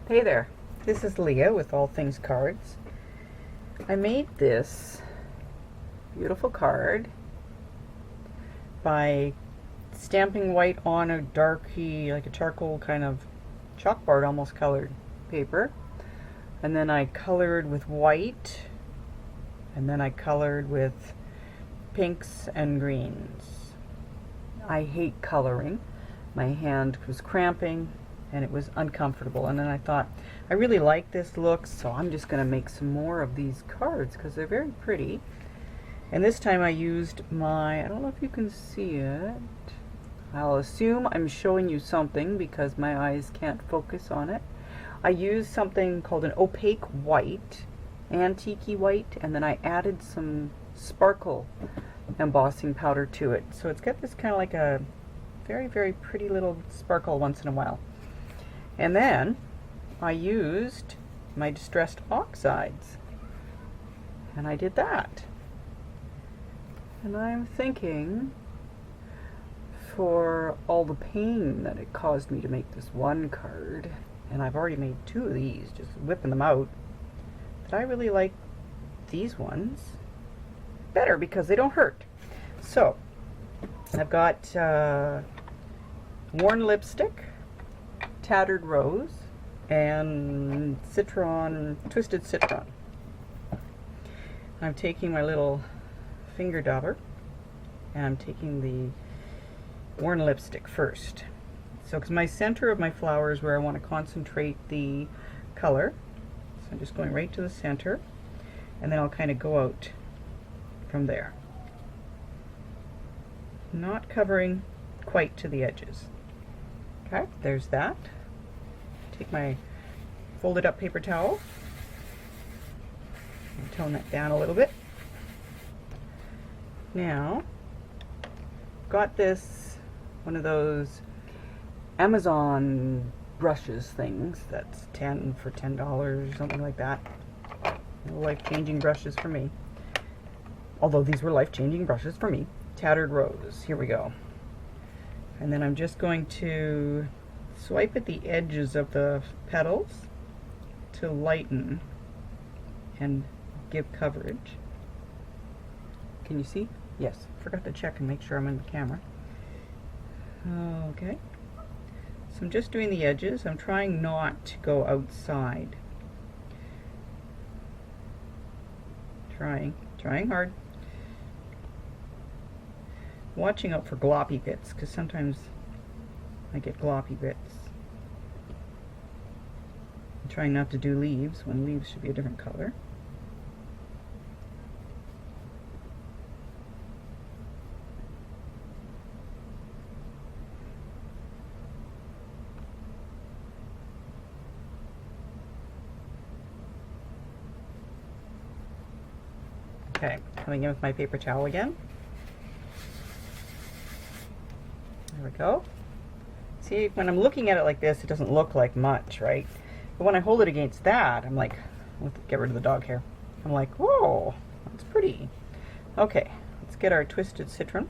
Hey there, this is Leah with All Things Cards. I made this beautiful card by stamping white on a darky, like a charcoal kind of chalkboard almost colored paper. And then I colored with white, and then I colored with pinks and greens. I hate coloring. My hand was cramping and it was uncomfortable, and then I thought I really like this look, so I'm just going to make some more of these cards because they're very pretty. And this time I used my, I don't know if you can see it, I'll assume I'm showing you something because my eyes can't focus on it. I used something called an opaque white, antique-y white, and then I added some sparkle embossing powder to it, so it's got this kind of like a very, very pretty little sparkle once in a while. And then I used my distressed oxides, and I did that. And I'm thinking, for all the pain that it caused me to make this one card, and I've already made two of these, just whipping them out, that I really like these ones better because they don't hurt. So I've got worn lipstick, tattered rose, and citron, twisted citron. I'm taking my little finger dauber and I'm taking the worn lipstick first. So, because my center of my flower is where I want to concentrate the color, so I'm just going right to the center, and then I'll kind of go out from there, not covering quite to the edges. Okay, there's that. Take my folded up paper towel and tone that down a little bit. Now, got this, one of those Amazon brushes things that's 10 for $10 or something like that. Life-changing brushes for me. Although these were life-changing brushes for me. Tattered rose. Here we go. And then I'm just going to swipe at the edges of the petals to lighten and give coverage. Can you see? Yes. Forgot to check and make sure I'm in the camera. Okay. So I'm just doing the edges. I'm trying not to go outside. Trying hard. Watching out for gloppy bits, because sometimes I get gloppy bits. I'm trying not to do leaves when leaves should be a different color. Okay, coming in with my paper towel again. There we go. See, when I'm looking at it like this, it doesn't look like much, right? But when I hold it against that, I'm like, let's get rid of the dog hair. I'm like, whoa, that's pretty. Okay, let's get our twisted citron.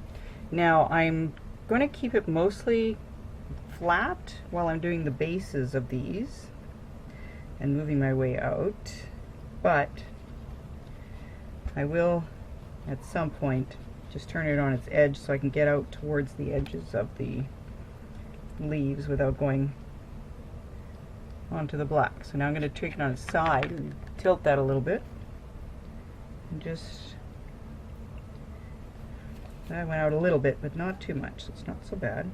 Now, I'm going to keep it mostly flat while I'm doing the bases of these and moving my way out, but I will, at some point, just turn it on its edge so I can get out towards the edges of the leaves without going onto the black. So now I'm going to take it on its side and tilt that a little bit. And just, that went out a little bit, but not too much, so it's not so bad.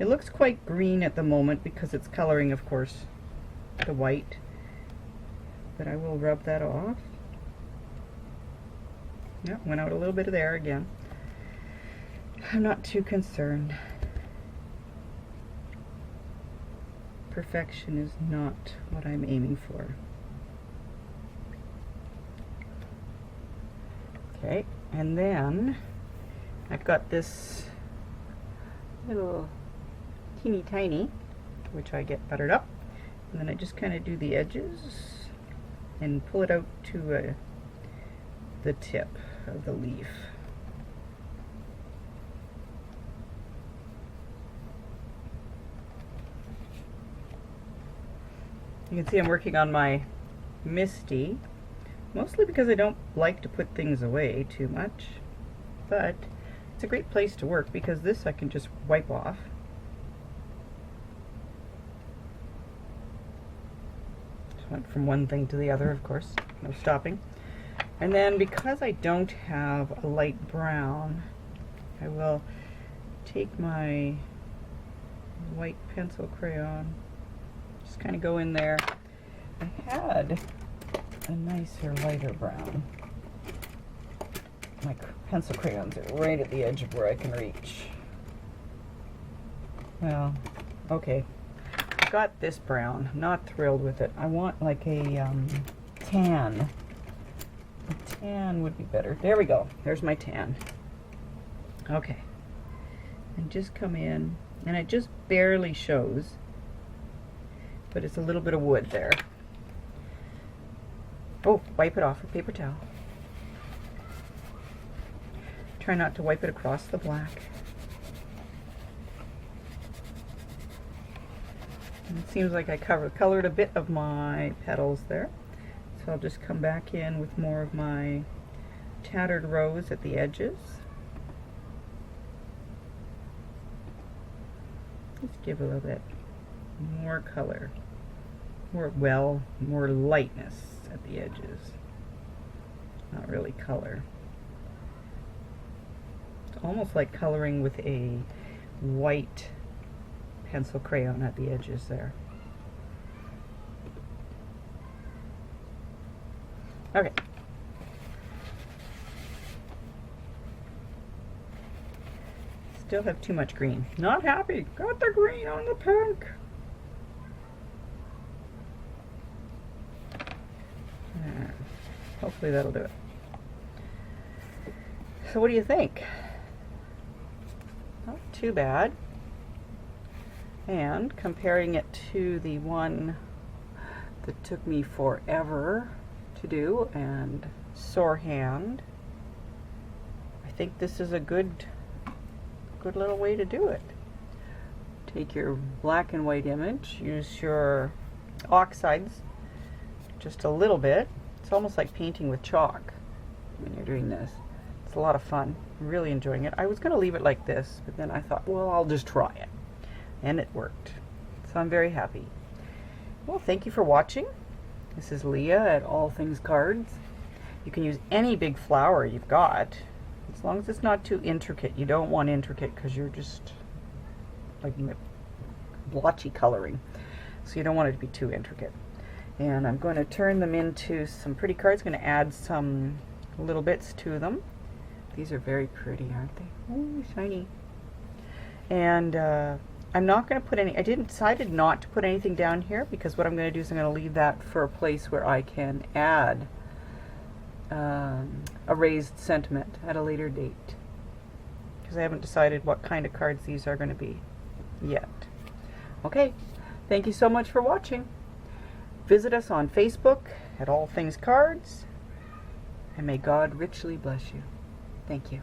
It looks quite green at the moment because it's coloring, of course, the white. But I will rub that off. Yep, went out a little bit of there again. I'm not too concerned. Perfection is not what I'm aiming for. Okay, and then I've got this little teeny tiny, which I get buttered up, and then I just kind of do the edges and pull it out to the tip of the leaf. You can see I'm working on my Misty, mostly because I don't like to put things away too much, but it's a great place to work because this I can just wipe off. Just went from one thing to the other, of course, no stopping. And then because I don't have a light brown, I will take my white pencil crayon, just kind of go in there. I had a nicer lighter brown. My pencil crayons are right at the edge of where I can reach. Well, okay. I've got this brown. I'm not thrilled with it. I want like a tan. A tan would be better. There we go. There's my tan. Okay. And just come in, and it just barely shows, but it's a little bit of wood there. Oh, wipe it off with a paper towel. Try not to wipe it across the black. And it seems like I colored a bit of my petals there. So I'll just come back in with more of my tattered rose at the edges. Just give a little bit more color. More lightness at the edges. Not really color. It's almost like coloring with a white pencil crayon at the edges there. Okay. Still have too much green. Not happy. Got the green on the pink. Hopefully that'll do it. So what do you think? Not too bad. And comparing it to the one that took me forever to do and sore hand, I think this is a good little way to do it. Take your black and white image, use your Oxides just a little bit. It's almost like painting with chalk when you're doing this. It's a lot of fun. I'm really enjoying it. I was going to leave it like this, but then I thought, well, I'll just try it. And it worked. So I'm very happy. Well, thank you for watching. This is Leah at All Things Cards. You can use any big flower you've got, as long as it's not too intricate. You don't want intricate because you're just like blotchy coloring. So you don't want it to be too intricate. And I'm going to turn them into some pretty cards. I'm going to add some little bits to them. These are very pretty, aren't they? Oh, shiny. And I'm not going to put any, decided not to put anything down here because what I'm going to do is I'm going to leave that for a place where I can add a raised sentiment at a later date. Because I haven't decided what kind of cards these are going to be yet. Okay, thank you so much for watching. Visit us on Facebook at All Things Cards, and may God richly bless you. Thank you.